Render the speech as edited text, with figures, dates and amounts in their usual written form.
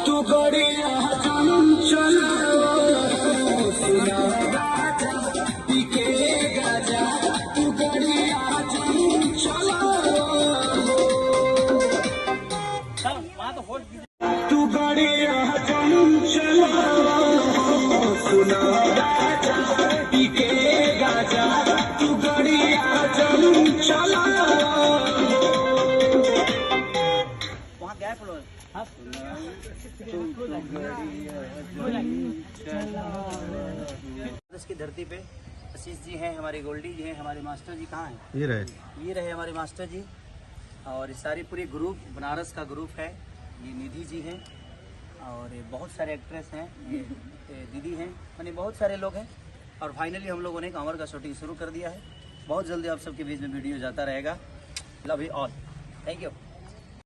तू गड़िया चला तू गड़िया चला सुना राजा पीके गाजा तू गड़िया चला वहाँ गया फ्लोर की धरती पे आशीष जी हैं, हमारे गोल्डी जी हैं, हमारे मास्टर जी कहाँ हैं? ये रहे हमारे मास्टर जी। और ये सारी पूरी ग्रुप बनारस का ग्रुप है। ये निधि जी हैं और ये बहुत सारे एक्ट्रेस हैं, ये दीदी हैं, यानी बहुत सारे लोग हैं। और फाइनली हम लोगों ने कांवर का शूटिंग शुरू कर दिया है। बहुत जल्दी आप सबके बीच में वीडियो जाता रहेगा। Love you all, thank you.